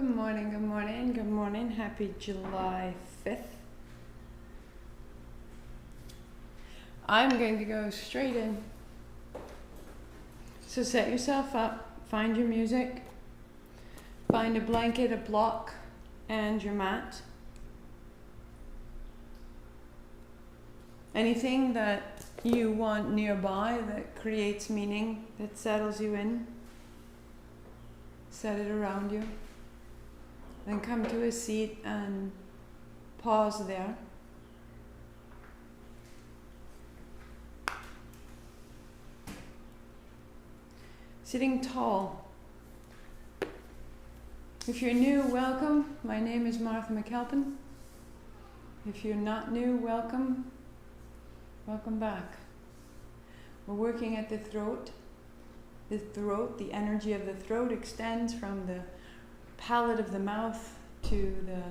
Good morning, good morning, good morning. Happy July 5th. I'm going to go straight in. So set yourself up, find your music, find a blanket, a block, and your mat. Anything that you want nearby that creates meaning, that settles you in, set it around you. Then come to a seat and pause there. Sitting tall. If you're new, welcome. My name is Martha McAlpin. If you're not new, welcome. Welcome back. We're working at the throat. The energy of the throat extends from the palate of the mouth to the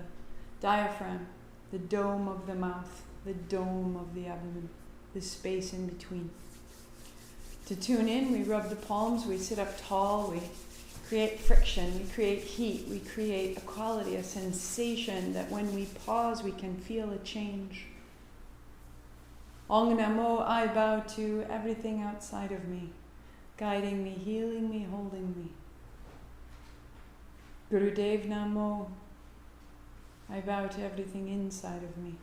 diaphragm, the dome of the mouth, the dome of the abdomen, the space in between. To tune in, we rub the palms, we sit up tall, we create friction, we create heat, we create a quality, a sensation that when we pause, we can feel a change. Ong Namo, I bow to everything outside of me, guiding me, healing me, holding me. Gurudev Namo, I bow to everything inside of me,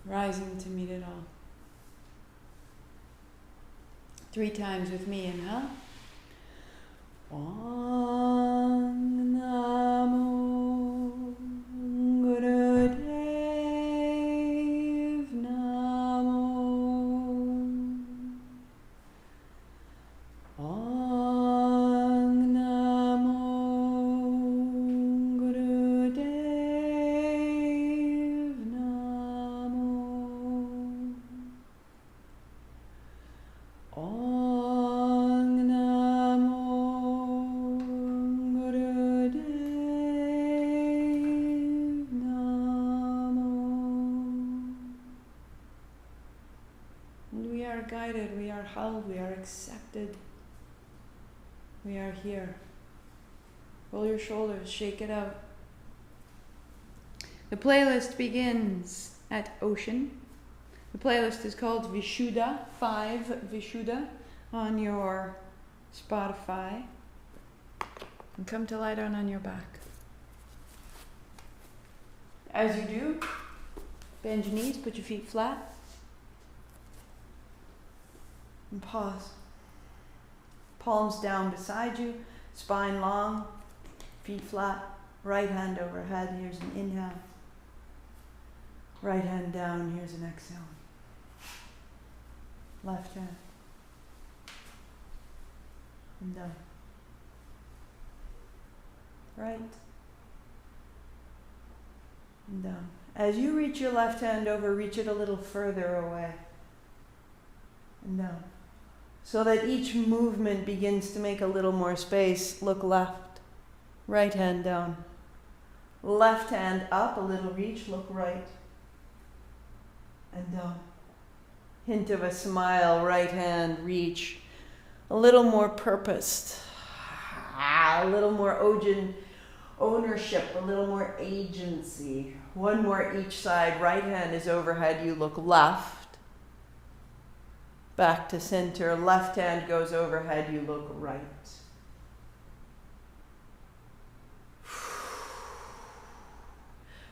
rising to meet it all. 3 times with me, inhale. Ong Namo Gurudev Namo. Ong Namo Gurudev Namo. Ong Namo Gurudev Namo. And we are guided, we are held, we are accepted. We are here. Roll your shoulders, shake it out. The playlist begins at ocean. The playlist is called Vishuddha, 5 Vishuddha, on your Spotify. And come to lie down on your back. As you do, bend your knees, put your feet flat, and pause. Palms down beside you, spine long, feet flat, right hand overhead. Here's an inhale. Right hand down, here's an exhale. Left hand. And down. Right. And down. As you reach your left hand over, reach it a little further away. And down. So that each movement begins to make a little more space. Look left. Right hand down. Left hand up, a little reach, look right. And down. Hint of a smile, right hand, reach. A little more purposed. A little more ownership, a little more agency. One more each side. Right hand is overhead, you look left. Back to center. Left hand goes overhead, you look right.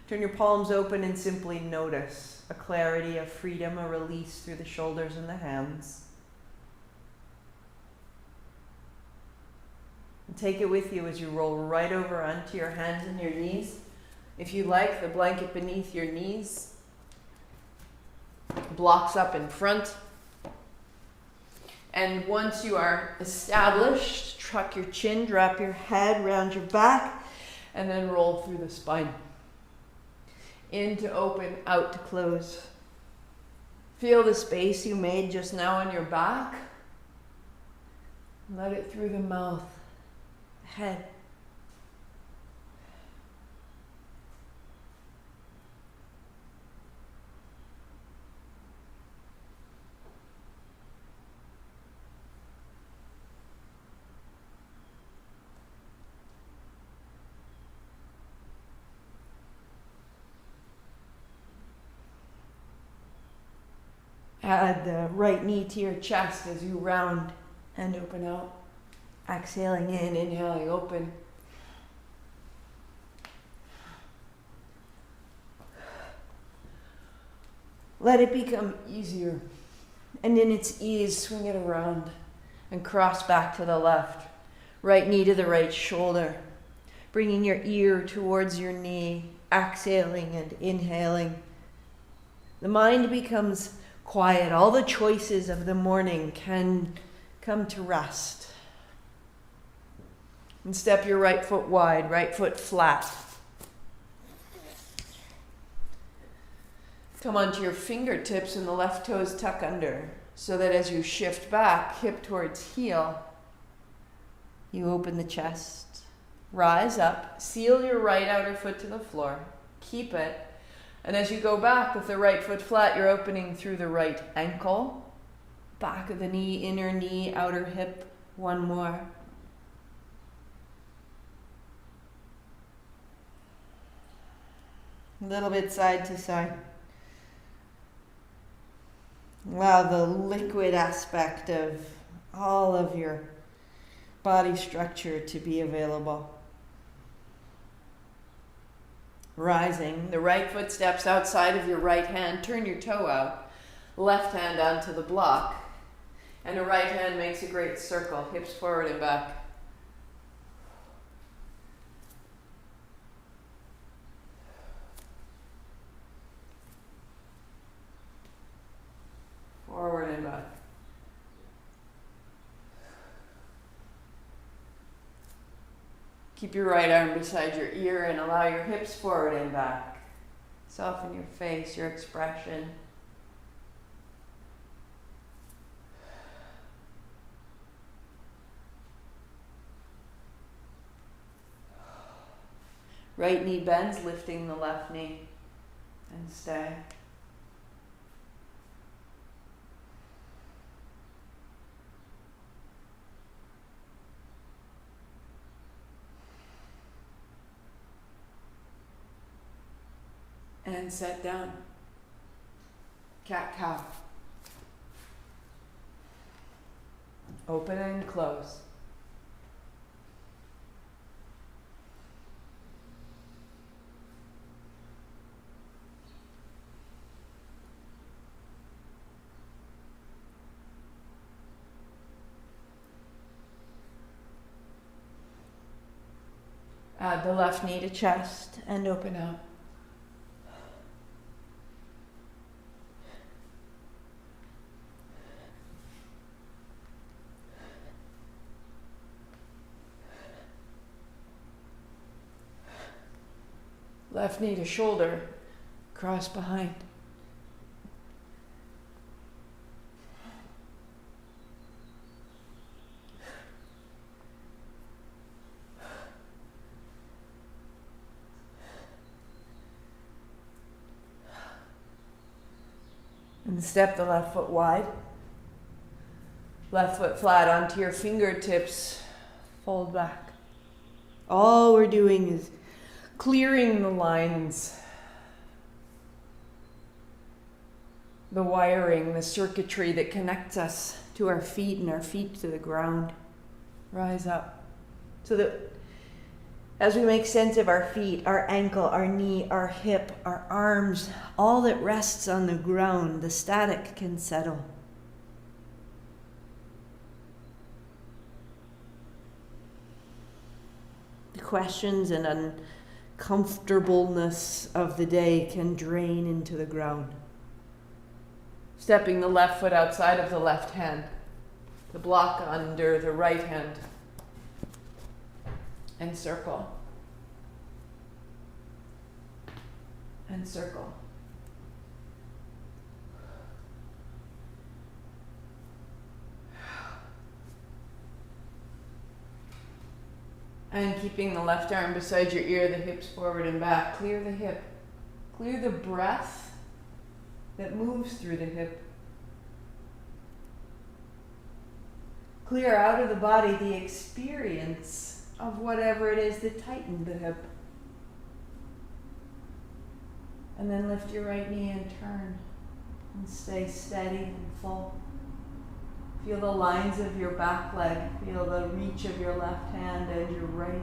Turn your palms open and simply notice a clarity, a freedom, a release through the shoulders and the hands. And take it with you as you roll right over onto your hands and your knees. If you like, the blanket beneath your knees blocks up in front. And once you are established, tuck your chin, drop your head round your back, and then roll through the spine. In to open, out to close. Feel the space you made just now on your back. Let it through the mouth, head. Add the right knee to your chest as you round and open out. Exhaling in, inhaling, open. Let it become easier. And in its ease, swing it around and cross back to the left. Right knee to the right shoulder. Bringing your ear towards your knee. Exhaling and inhaling. The mind becomes quiet. All the choices of the morning can come to rest. And step your right foot wide, right foot flat. Come onto your fingertips and the left toes tuck under, so that as you shift back, hip towards heel, you open the chest, rise up, seal your right outer foot to the floor, keep it, and as you go back with the right foot flat, you're opening through the right ankle, back of the knee, inner knee, outer hip, one more. A little bit side to side. Allow the liquid aspect of all of your body structure to be available. Rising, the right foot steps outside of your right hand. Turn your toe out. Left hand onto the block. And the right hand makes a great circle. Hips forward and back. Forward and back. Keep your right arm beside your ear and allow your hips forward and back. Soften your face, your expression. Right knee bends, lifting the left knee. And stay. And set down. Cat-cow. Open and close. Add the left knee to chest and open out. Left knee to shoulder, cross behind. And step the left foot wide. Left foot flat onto your fingertips, fold back. All we're doing is clearing the lines, the wiring, the circuitry that connects us to our feet and our feet to the ground. Rise up. So that as we make sense of our feet, our ankle, our knee, our hip, our arms, all that rests on the ground, the static can settle. The questions and uncomfortableness of the day can drain into the ground. Stepping the left foot outside of the left hand, the block under the right hand, and circle. And circle. And keeping the left arm beside your ear, the hips forward and back. Clear the hip. Clear the breath that moves through the hip. Clear out of the body the experience of whatever it is that tightened the hip. And then lift your right knee and turn. And stay steady and full. Feel the lines of your back leg. Feel the reach of your left hand and your right.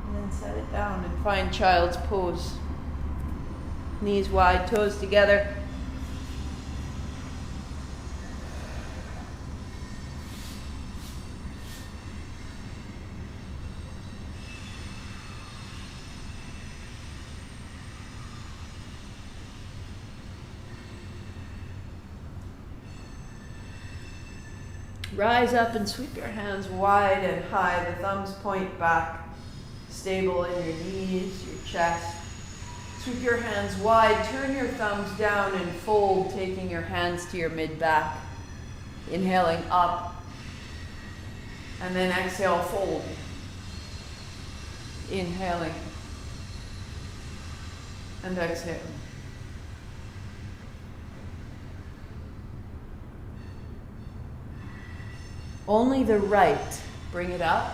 And then set it down and find child's pose. Knees wide, toes together. Rise up and sweep your hands wide and high. The thumbs point back, stable in your knees, your chest. Sweep your hands wide, turn your thumbs down and fold, taking your hands to your mid-back. Inhaling up, and then exhale, fold. Inhaling, and exhaling. Only the right, bring it up.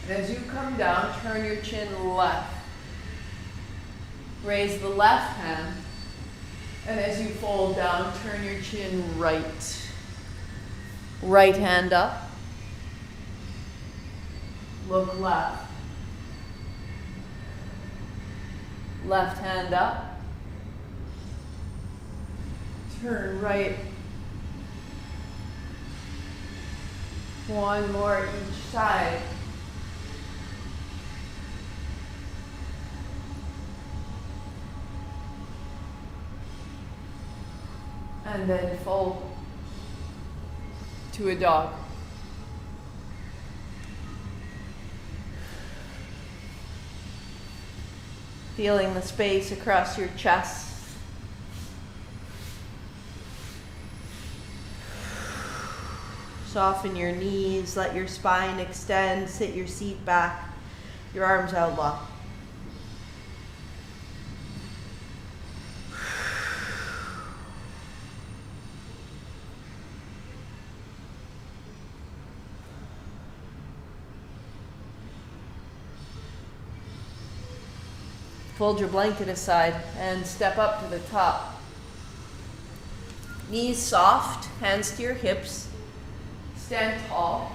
And as you come down, turn your chin left. Raise the left hand. And as you fold down, turn your chin right. Right hand up. Look left. Left hand up. Turn right. One more each side. And then fold to a dog. Feeling the space across your chest. Soften your knees, let your spine extend, sit your seat back, your arms out long. Fold your blanket aside and step up to the top. Knees soft, hands to your hips. Stand tall.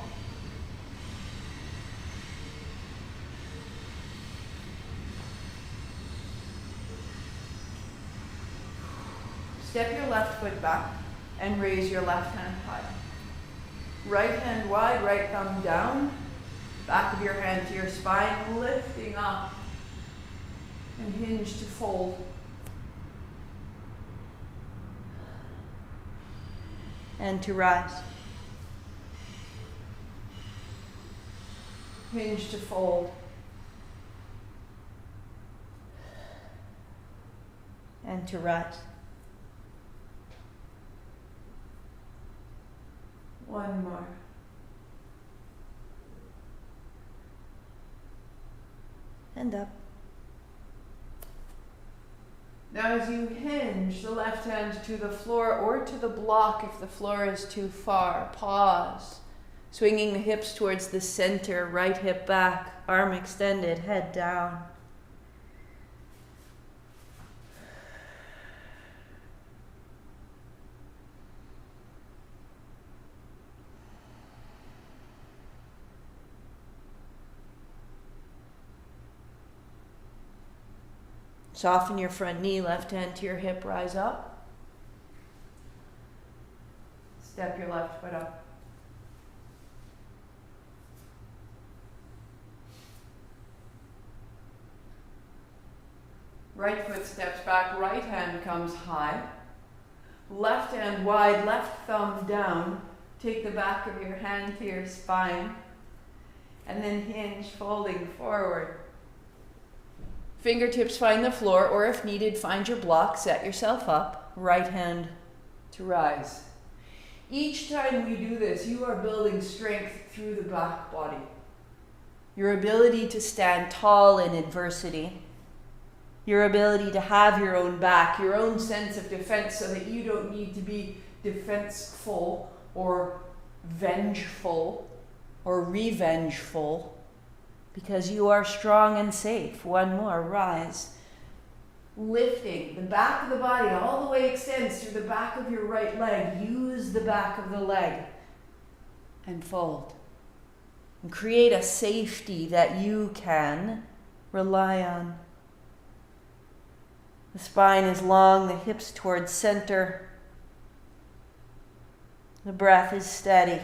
Step your left foot back and raise your left hand high. Right hand wide, right thumb down. Back of your hand to your spine, lifting up. And hinge to fold. And to rise. Hinge to fold. And to rise. One more. And up. Now as you hinge the left hand to the floor or to the block if the floor is too far, pause. Swinging the hips towards the center, right hip back, arm extended, head down. Soften your front knee, left hand to your hip, rise up. Step your left foot up. Right foot steps back, right hand comes high. Left hand wide, left thumb down. Take the back of your hand to your spine. And then hinge, folding forward. Fingertips find the floor, or if needed, find your block, set yourself up. Right hand to rise. Each time we do this, you are building strength through the back body. Your ability to stand tall in adversity. Your ability to have your own back, your own sense of defense so that you don't need to be defenseful or vengeful or revengeful. because you are strong and safe. One more, rise. Lifting, the back of the body all the way extends through the back of your right leg. Use the back of the leg and fold. And create a safety that you can rely on. The spine is long, the hips towards center. The breath is steady.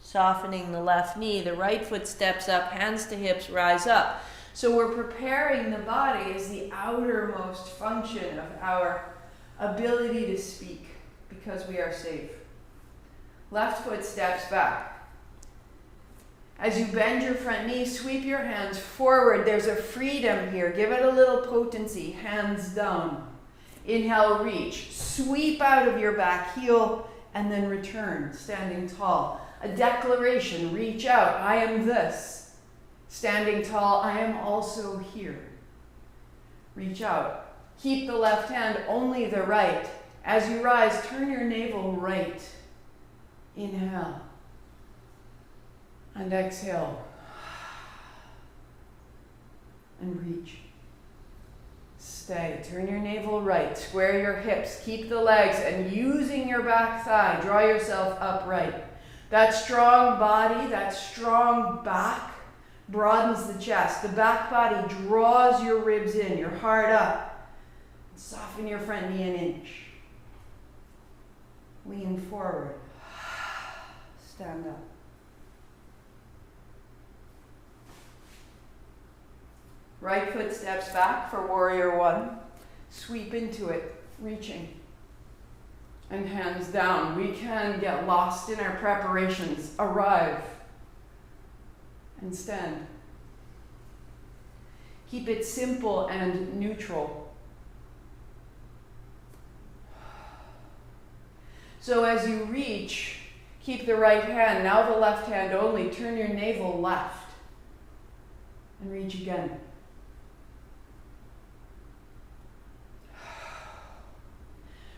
Softening the left knee, the right foot steps up, hands to hips, rise up. So we're preparing the body as the outermost function of our ability to speak because we are safe. Left foot steps back. As you bend your front knee, sweep your hands forward. There's a freedom here. Give it a little potency. Hands down. Inhale, reach. Sweep out of your back heel and then return, standing tall. A declaration, reach out, I am this. Standing tall, I am also here. Reach out. Keep the left hand, only the right. As you rise, turn your navel right. Inhale. And exhale. And reach. Stay. Turn your navel right. Square your hips. Keep the legs, and using your back thigh, draw yourself upright. That strong body, that strong back broadens the chest. The back body draws your ribs in, your heart up. Soften your front knee an inch. Lean forward. Stand up. Right foot steps back for warrior one. Sweep into it, reaching. And hands down. We can get lost in our preparations. Arrive. And stand. Keep it simple and neutral. So as you reach, keep the right hand, now the left hand only. Turn your navel left. And reach again.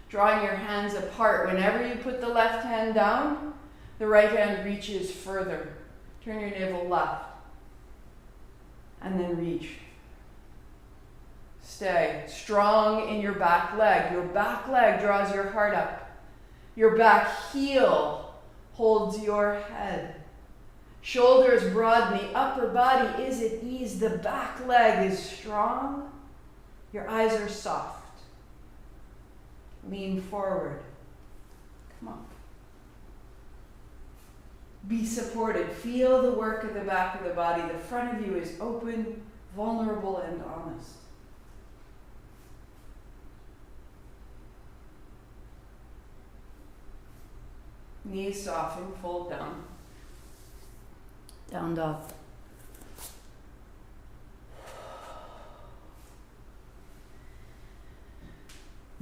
Drawing your hands apart. Whenever you put the left hand down, the right hand reaches further. Turn your navel left. And then reach. Stay. Strong in your back leg. Your back leg draws your heart up. Your back heel holds your head. Shoulders broaden. The upper body is at ease. The back leg is strong. Your eyes are soft. Lean forward. Come on. Be supported. Feel the work of the back of the body. The front of you is open, vulnerable, and honest. Knees soften, fold down. Down dog.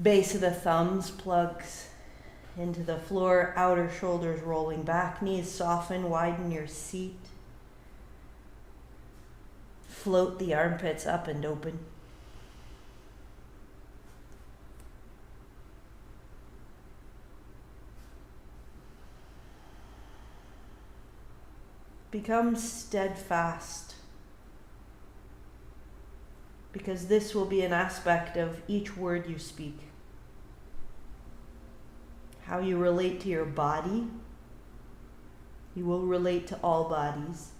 Base of the thumbs plugs into the floor, outer shoulders rolling back, knees soften, widen your seat. Float the armpits up and open. Become steadfast, because this will be an aspect of each word you speak. How you relate to your body, you will relate to all bodies.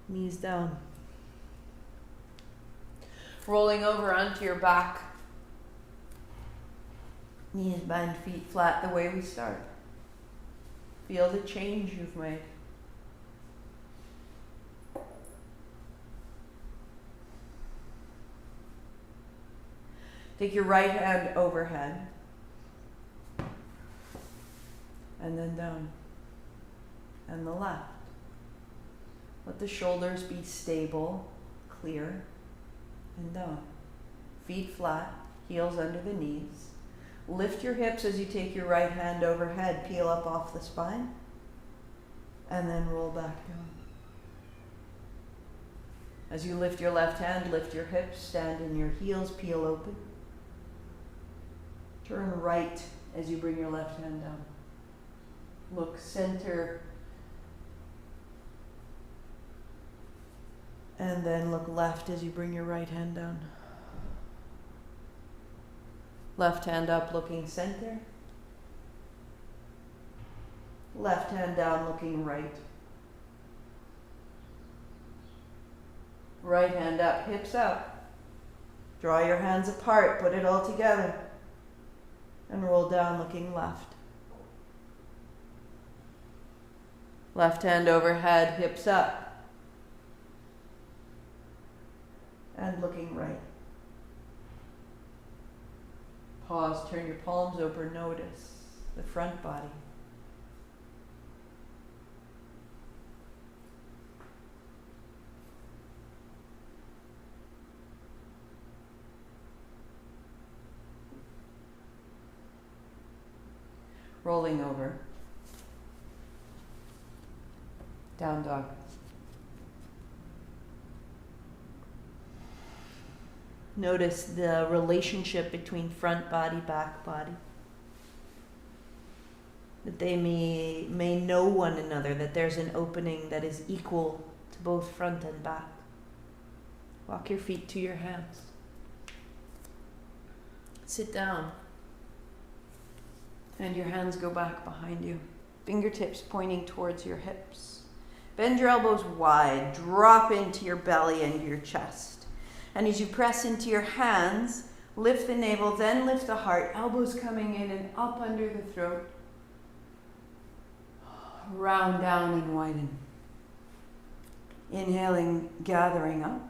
Knees down. Rolling over onto your back. Knees bend, feet flat, the way we start. Feel the change you've made. Take your right hand overhead and then down, and the left. Let the shoulders be stable, clear, and down. Feet flat, heels under the knees. Lift your hips as you take your right hand overhead, peel up off the spine, and then roll back down. As you lift your left hand, lift your hips, stand in your heels, peel open. Turn right as you bring your left hand down. Look center. And then look left as you bring your right hand down. Left hand up, looking center. Left hand down, looking right. Right hand up, hips up. Draw your hands apart, put it all together. And roll down, looking left. Left hand overhead, hips up. And looking right. Pause, turn your palms over, notice the front body. Rolling over. Down dog. Notice the relationship between front body, back body. That they may know one another, that there's an opening that is equal to both front and back. Walk your feet to your hands. Sit down. And your hands go back behind you. Fingertips pointing towards your hips. Bend your elbows wide. Drop into your belly and your chest. And as you press into your hands, lift the navel, then lift the heart. Elbows coming in and up under the throat. Round down and widen. Inhaling, gathering up.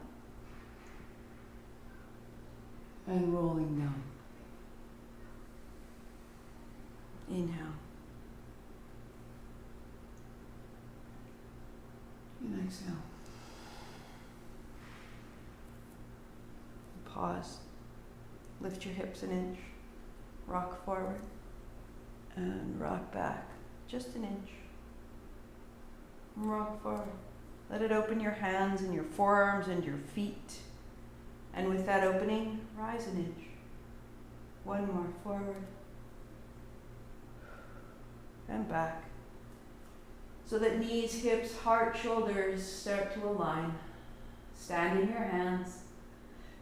And rolling down. Inhale. And exhale. Pause. Lift your hips an inch. Rock forward. And rock back. Just an inch. And rock forward. Let it open your hands and your forearms and your feet. And with that opening, rise an inch. One more forward. And back. So that knees, hips, heart, shoulders start to align. Stand in your hands.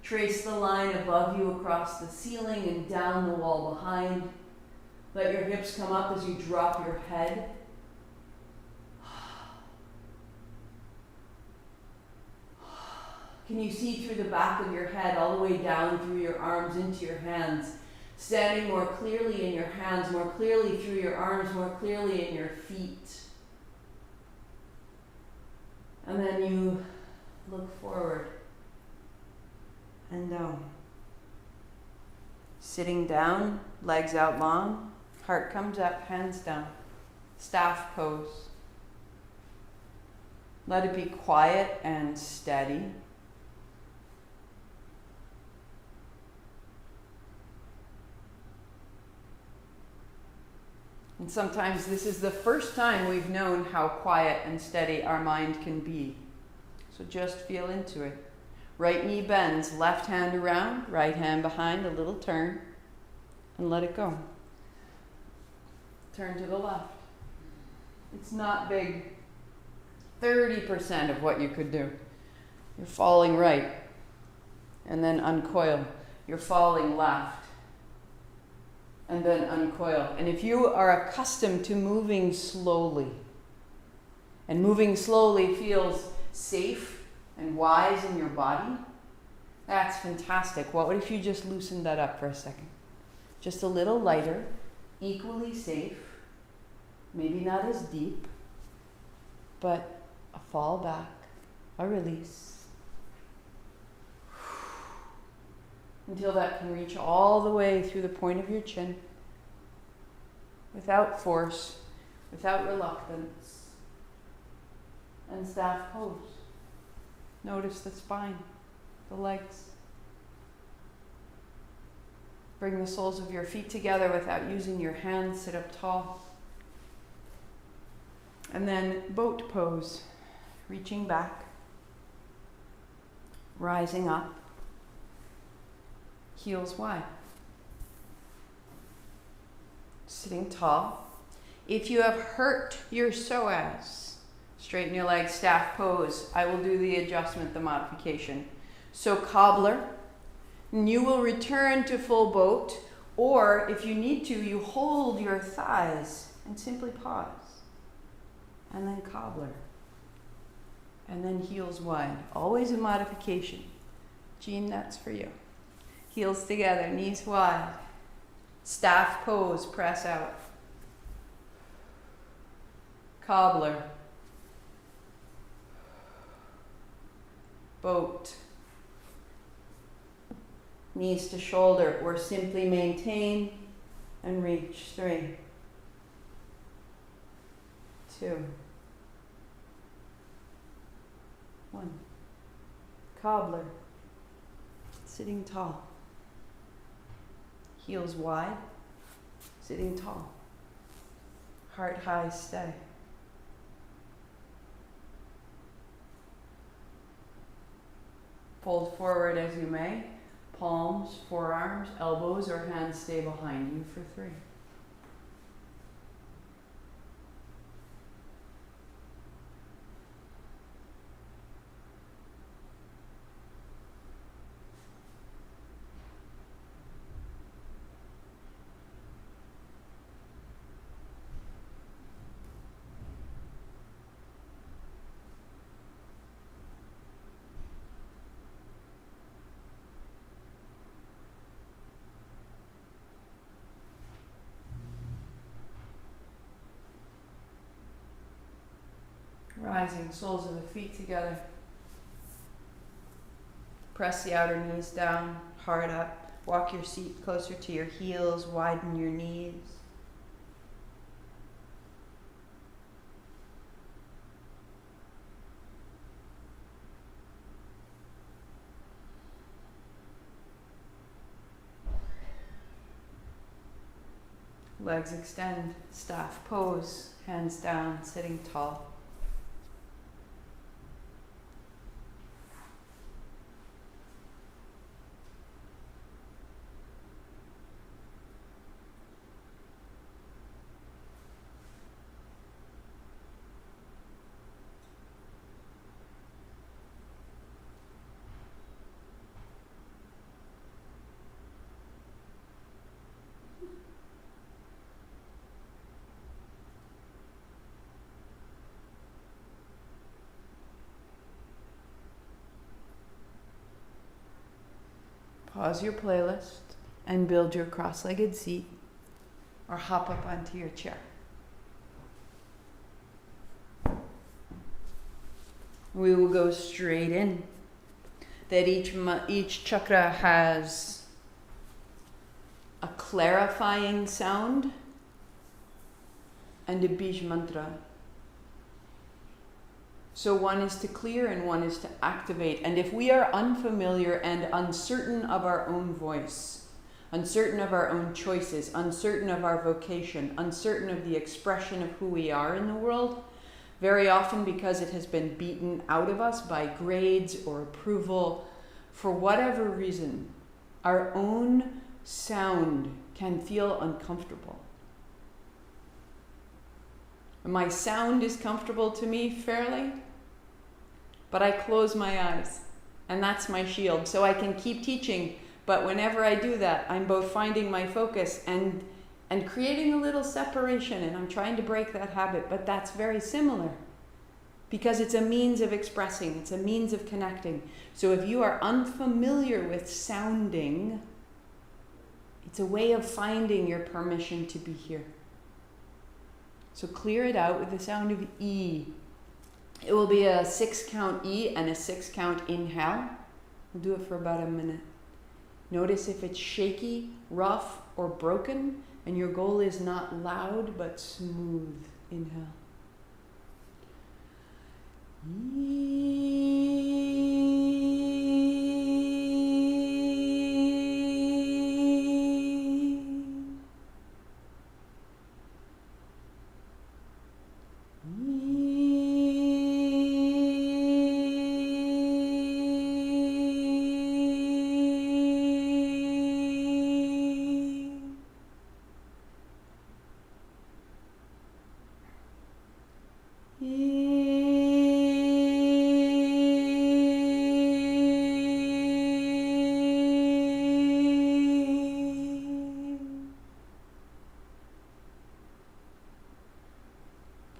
Trace the line above you across the ceiling and down the wall behind. Let your hips come up as you drop your head. Can you see through the back of your head all the way down through your arms into your hands? Standing more clearly in your hands, more clearly through your arms, more clearly in your feet. And then you look forward and down. Sitting down, legs out long, heart comes up, hands down. Staff pose. Let it be quiet and steady. And sometimes this is the first time we've known how quiet and steady our mind can be. So just feel into it. Right knee bends, left hand around, right hand behind, a little turn, and let it go. Turn to the left. It's not big. 30% of what you could do. You're falling right, and then uncoil. You're falling left, and then uncoil. And if you are accustomed to moving slowly, and moving slowly feels safe and wise in your body, that's fantastic. What if you just loosened that up for a second? Just a little lighter, equally safe, maybe not as deep, but a fall back, a release. Until that can reach all the way through the point of your chin, without force, without reluctance. And staff pose. Notice the spine, the legs. Bring the soles of your feet together without using your hands. Sit up tall. And then boat pose, reaching back, rising up. Heels wide. sitting tall. If you have hurt your psoas, straighten your legs, staff pose. I will do the adjustment, the modification. So cobbler, and you will return to full boat, or if you need to, you hold your thighs and simply pause. And then cobbler. And then heels wide. Always a modification. Jean, that's for you. Heels together, knees wide. Staff pose, press out. Cobbler. Boat. Knees to shoulder, or simply maintain and reach. 3, 2, 1. Cobbler. Sitting tall. Heels wide. Sitting tall. Heart high, stay. Fold forward as you may. Palms, forearms, elbows, or hands stay behind you for 3. Rising, soles of the feet together. Press the outer knees down, heart up. Walk your seat closer to your heels, widen your knees. Legs extend, staff pose, hands down, sitting tall. Pause your playlist and build your cross-legged seat, or hop up onto your chair. We will go straight in. That each chakra has a clarifying sound and a bij mantra. So one is to clear and one is to activate. And if we are unfamiliar and uncertain of our own voice, uncertain of our own choices, uncertain of our vocation, uncertain of the expression of who we are in the world, very often because it has been beaten out of us by grades or approval, for whatever reason, our own sound can feel uncomfortable. My sound is comfortable to me fairly, but I close my eyes, and that's my shield. So I can keep teaching, but whenever I do that, I'm both finding my focus and creating a little separation, and I'm trying to break that habit, but that's very similar because it's a means of expressing, it's a means of connecting. So if you are unfamiliar with sounding, it's a way of finding your permission to be here. So clear it out with the sound of E. It will be a 6 count E and a 6 count inhale. We'll do it for about a minute. Notice if it's shaky, rough, or broken, and your goal is not loud but smooth. Inhale.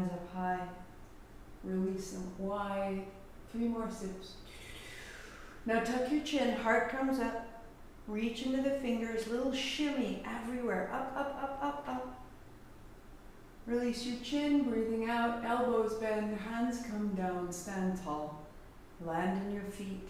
hands up high. Release them wide. 3 more sips. Now tuck your chin, heart comes up. Reach into the fingers, little shimmy everywhere. Up, up, up, up, up. Release your chin, breathing out, elbows bend, hands come down, stand tall. Land in your feet.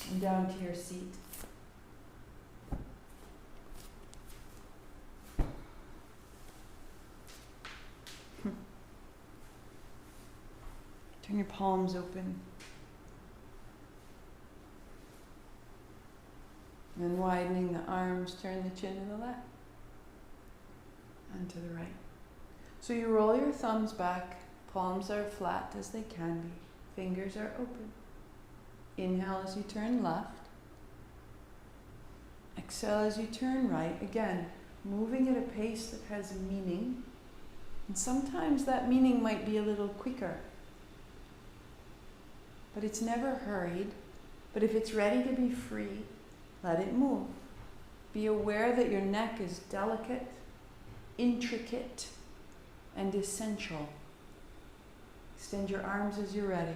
And down to your seat. Turn your palms open. And widening the arms, turn the chin to the left and to the right. So you roll your thumbs back, palms are flat as they can be, fingers are open. Inhale as you turn left. Exhale as you turn right. Again, moving at a pace that has meaning. And sometimes that meaning might be a little quicker. But it's never hurried. But if it's ready to be free, let it move. Be aware that your neck is delicate, intricate, and essential. Extend your arms as you're ready.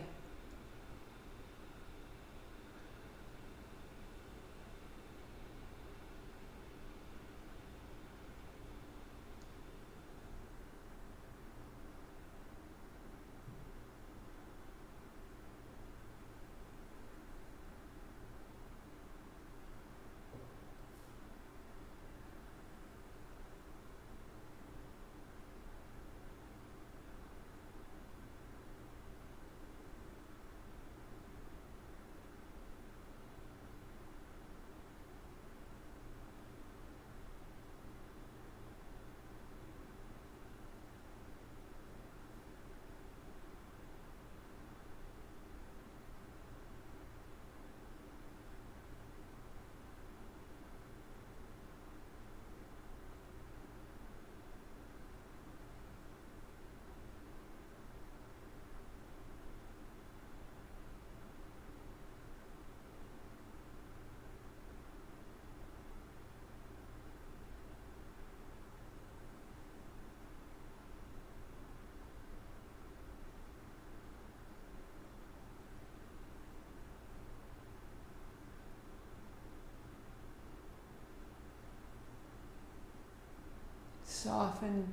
Soften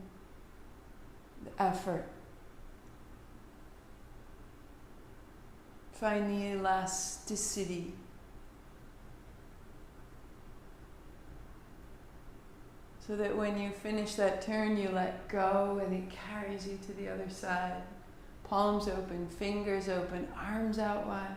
the effort. Find the elasticity. So that when you finish that turn, you let go and it carries you to the other side. Palms open, fingers open, arms out wide.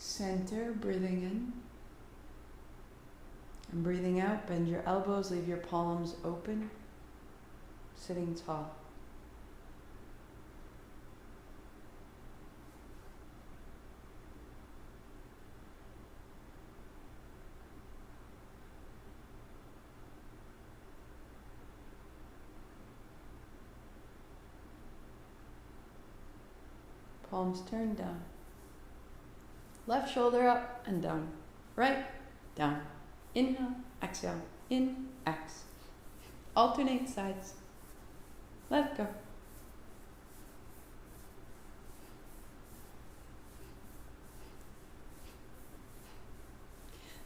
Center, breathing in. And breathing out, bend your elbows, leave your palms open, sitting tall. Palms turned down. Left shoulder up and down. Right, down. Inhale, exhale. In, X. Alternate sides. Let go.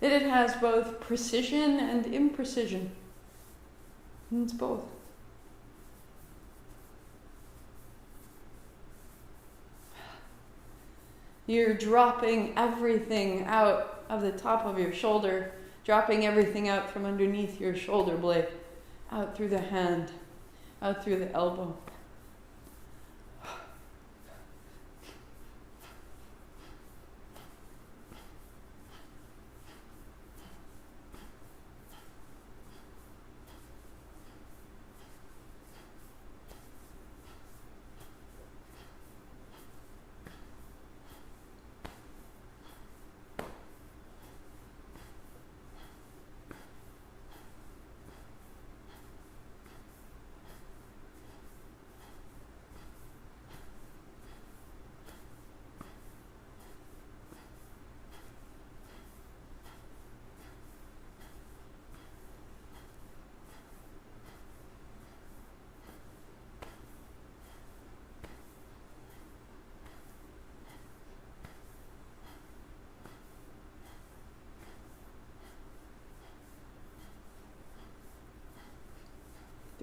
That it has both precision and imprecision. And it's both. You're dropping everything out of the top of your shoulder, dropping everything out from underneath your shoulder blade, out through the hand, out through the elbow.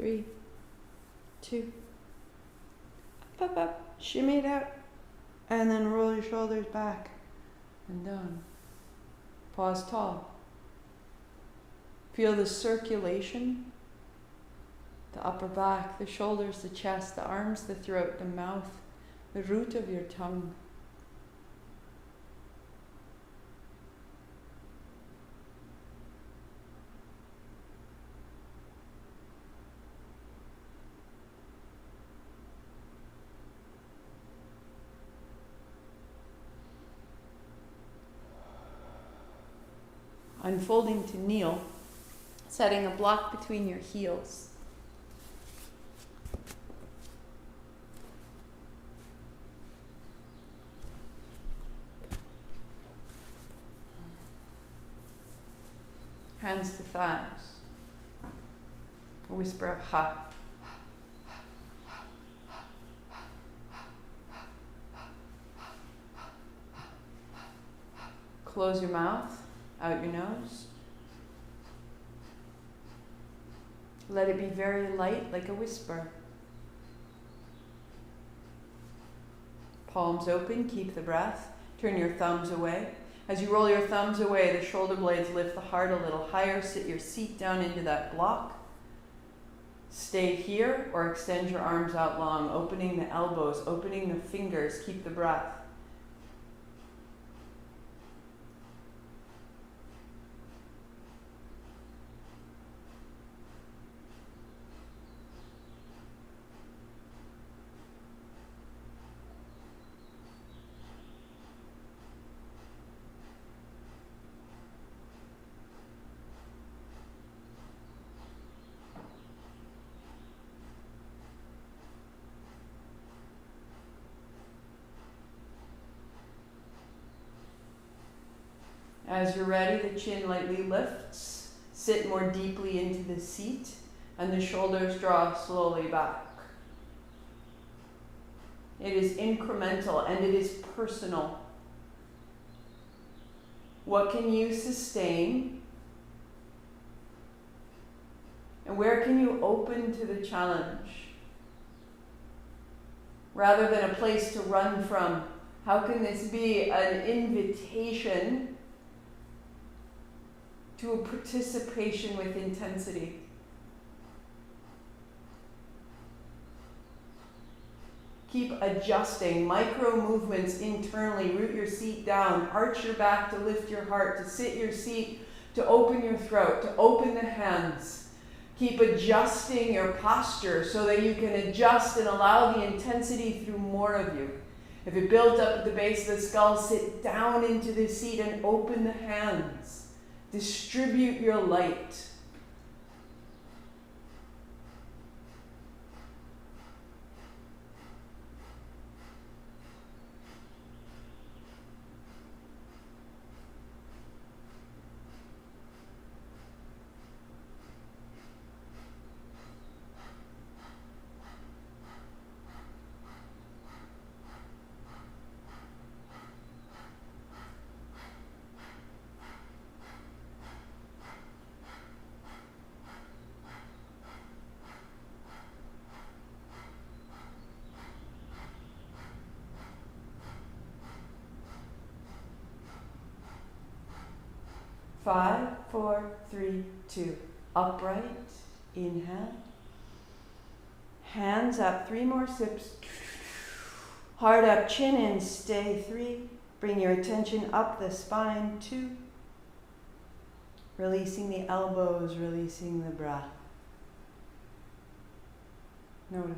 3, 2, up, up, up, shimmy it out, and then roll your shoulders back and down. Pause tall. Feel the circulation, the upper back, the shoulders, the chest, the arms, the throat, the mouth, the root of your tongue. Unfolding to kneel, setting a block between your heels. Hands to thighs. A whisper of ha. Close your mouth, out your nose. Let it be very light, like a whisper. Palms open, keep the breath. Turn your thumbs away. As you roll your thumbs away, the shoulder blades lift the heart a little higher. Sit your seat down into that block. Stay here or extend your arms out long, opening the elbows, opening the fingers. Keep the breath. As you're ready, the chin lightly lifts. Sit more deeply into the seat, and the shoulders draw slowly back. It is incremental and it is personal. What can you sustain? And where can you open to the challenge? Rather than a place to run from, how can this be an invitation to a participation with intensity? Keep adjusting, micro movements internally. Root your seat down, arch your back to lift your heart, to sit your seat, to open your throat, to open the hands. Keep adjusting your posture so that you can adjust and allow the intensity through more of you. If it builds up at the base of the skull, sit down into the seat and open the hands. Distribute your light. Five, 4, 3, 2. Upright, inhale. Hands up, 3 more sips. Heart up, chin in, stay 3. Bring your attention up the spine, 2. Releasing the elbows, releasing the breath. Notice.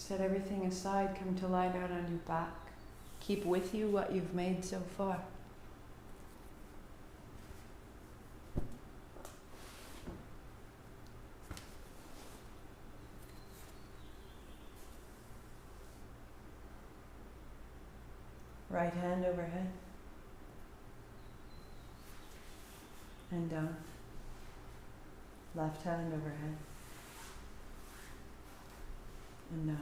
Set everything aside, come to lie down on your back. Keep with you what you've made so far. Right hand overhead and down. Left hand overhead and down.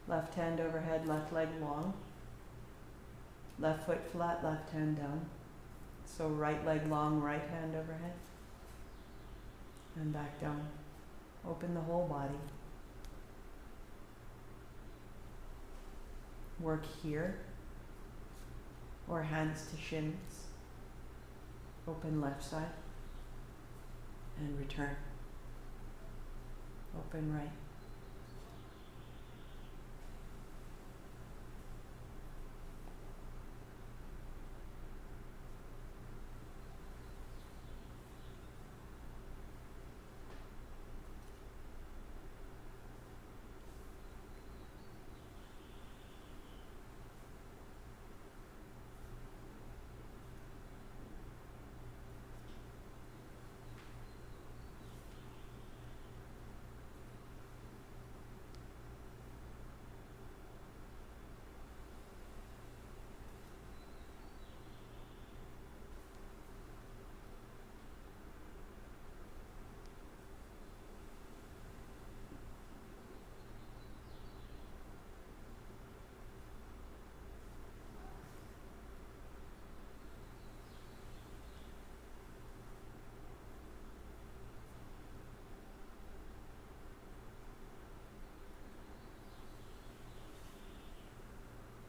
Left hand overhead, left leg long. Left foot flat, left hand down. So right leg long, right hand overhead. And back down. Open the whole body. Work here. Or hands to shins. Open left side. And return. Open right.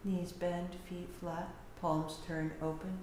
Knees bend, feet flat, palms turned open.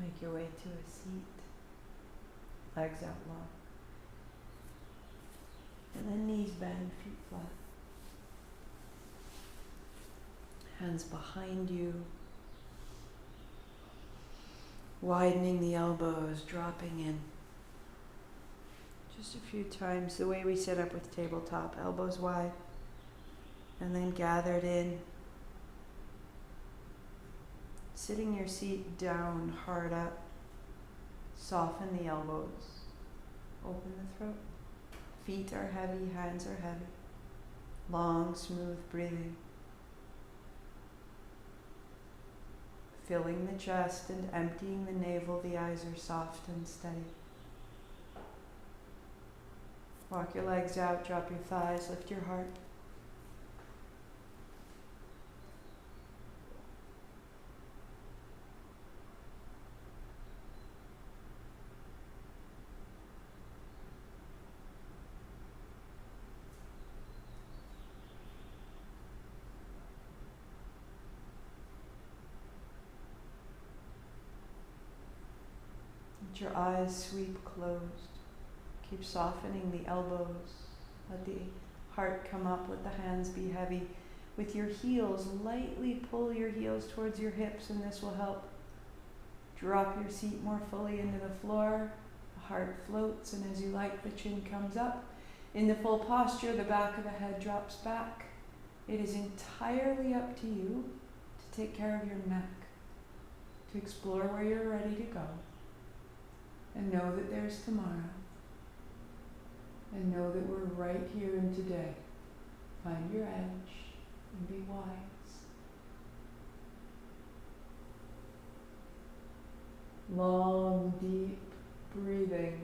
Make your way to a seat, legs out long. And then knees bend, feet flat. Hands behind you. Widening the elbows, dropping in. Just a few times, the way we sit up with tabletop, elbows wide. And then gathered in. Sitting your seat down, hard up. Soften the elbows. Open the throat. Feet are heavy, hands are heavy. Long, smooth breathing. Filling the chest and emptying the navel, the eyes are soft and steady. Walk your legs out, drop your thighs, lift your heart. Let your eyes sweep closed. Keep softening the elbows. Let the heart come up. Let the hands be heavy. With your heels, lightly pull your heels towards your hips, and this will help Drop your seat more fully into the floor. The heart floats, and as you like, the chin comes up. In the full posture, the back of the head drops back. It is entirely up to you to take care of your neck, to explore where you're ready to go, and know that there's tomorrow, and know that we're right here and today. Find your edge and be wise. Long, deep breathing.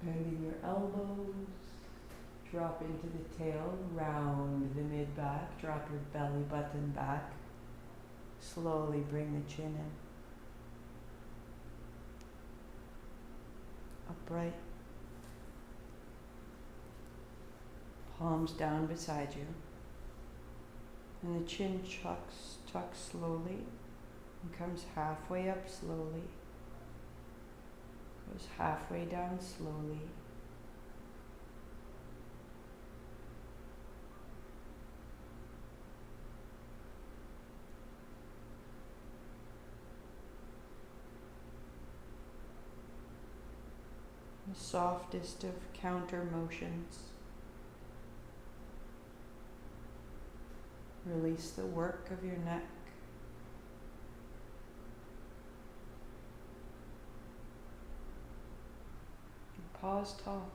Bending your elbows, drop into the tail, round the mid-back, drop your belly button back. Slowly bring the chin in. Upright. Palms down beside you. And the chin tucks slowly and comes halfway up slowly. Goes halfway down slowly. The softest of counter motions. Release the work of your neck. Pause tall.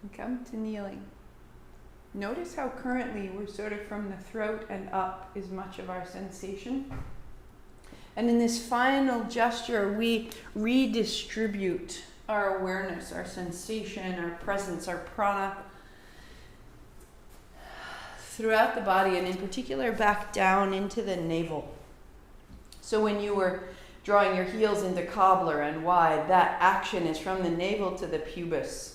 And come to kneeling. Notice how currently we're sort of from the throat and up is much of our sensation. And in this final gesture, we redistribute our awareness, our sensation, our presence, our prana throughout the body, and in particular back down into the navel. So when you were drawing your heels into cobbler and wide, that action is from the navel to the pubis.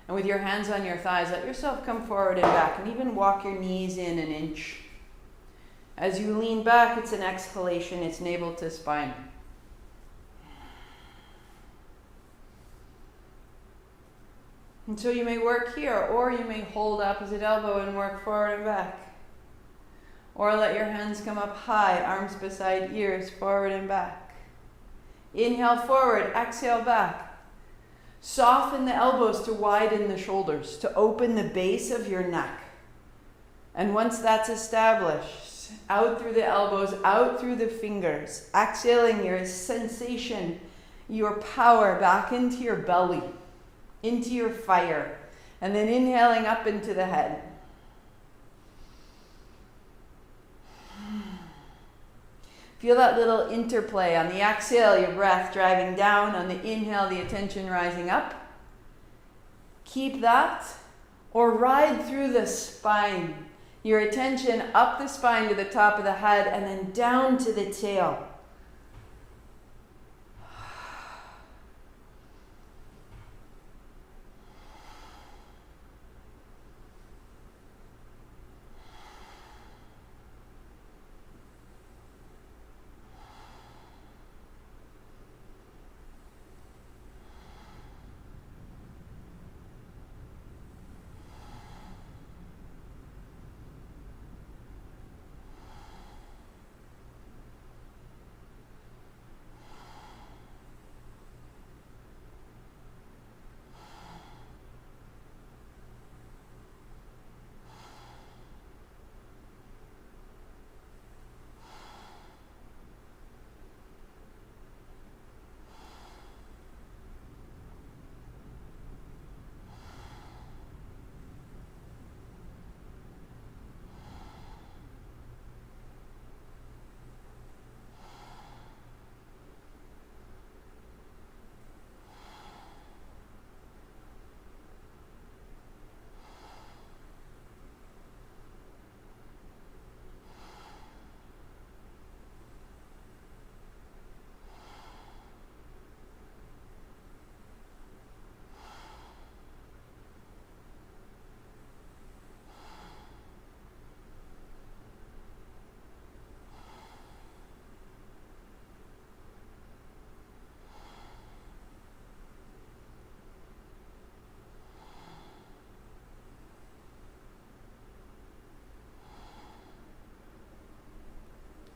And with your hands on your thighs, let yourself come forward and back, and even walk your knees in an inch. As you lean back, it's an exhalation, it's navel to spine. And so you may work here, or you may hold opposite elbow and work forward and back. Or let your hands come up high, arms beside ears, forward and back. Inhale forward, exhale back. Soften the elbows to widen the shoulders, to open the base of your neck. And once that's established, out through the elbows, out through the fingers, exhaling your sensation, your power back into your belly, into your fire, and then inhaling up into the head. Feel that little interplay. On the exhale, your breath driving down. On the inhale, the attention rising up. Keep that, or ride through the spine. Your attention up the spine to the top of the head and then down to the tail.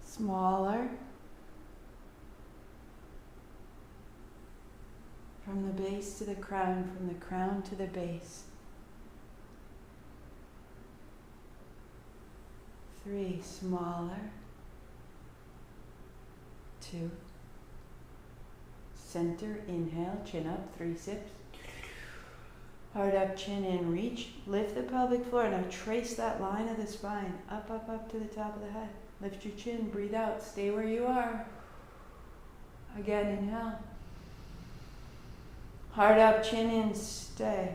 Smaller. From the base to the crown, from the crown to the base. 3, smaller. 2. Center, inhale, chin up, 3 sips. Heart up, chin in, reach. Lift the pelvic floor. Now trace that line of the spine. Up, up, up to the top of the head. Lift your chin, breathe out, stay where you are. Again, inhale. Heart up, chin in, stay.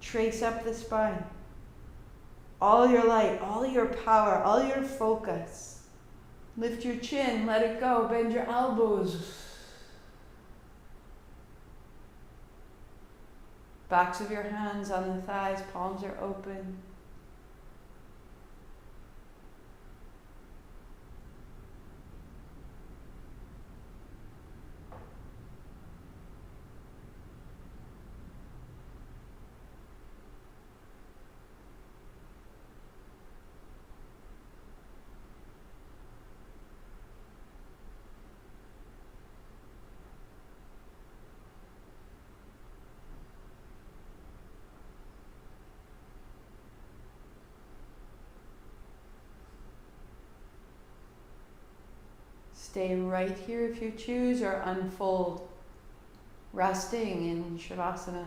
Trace up the spine. All your light, all your power, all your focus. Lift your chin, let it go, bend your elbows. Backs of your hands on the thighs, palms are open. Stay right here if you choose, or unfold, resting in Shavasana.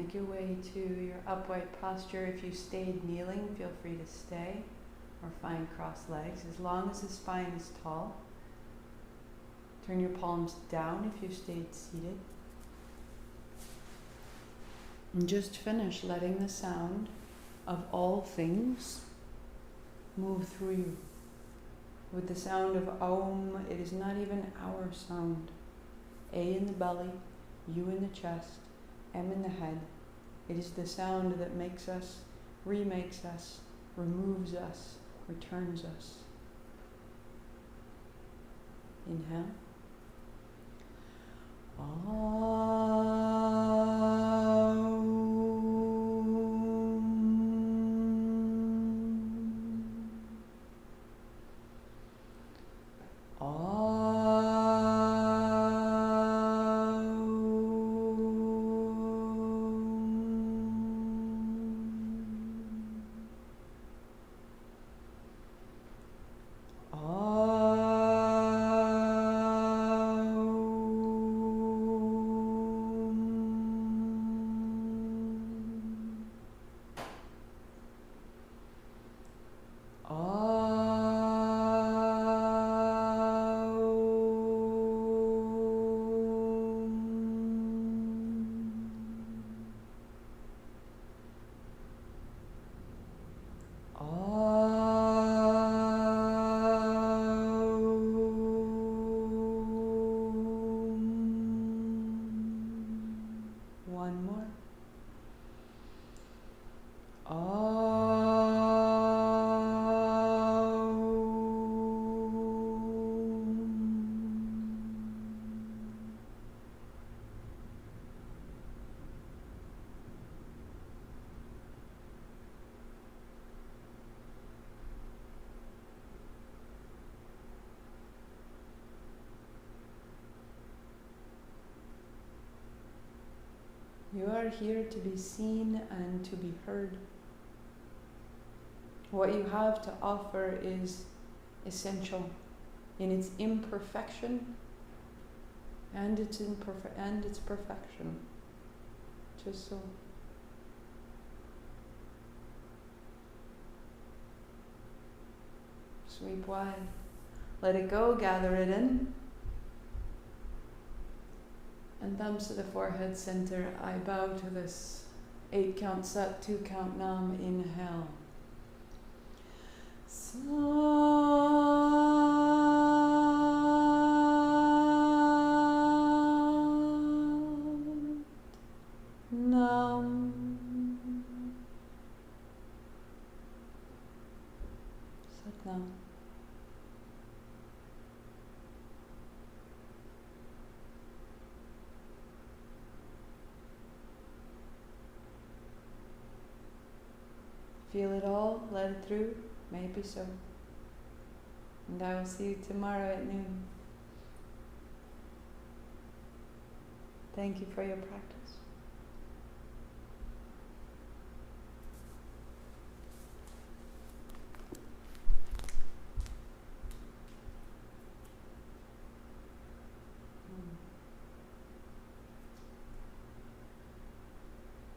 Make your way to your upright posture. If you stayed kneeling, feel free to stay or find crossed legs, as long as the spine is tall. Turn your palms down if you stayed seated. And just finish letting the sound of all things move through you. With the sound of Om, it is not even our sound. A in the belly, U in the chest, M in the head. It is the sound that makes us, remakes us, removes us, returns us. Inhale. One more. You are here to be seen and to be heard. What you have to offer is essential in its imperfection and its perfection. Just so. Sweep wide. Let it go, gather it in. And thumbs to the forehead center. I bow to this 8 count Sat, 2 count Nam. Inhale. Sat Nam. Sat Nam. Feel it all, let it through, maybe so. And I will see you tomorrow at noon. Thank you for your practice.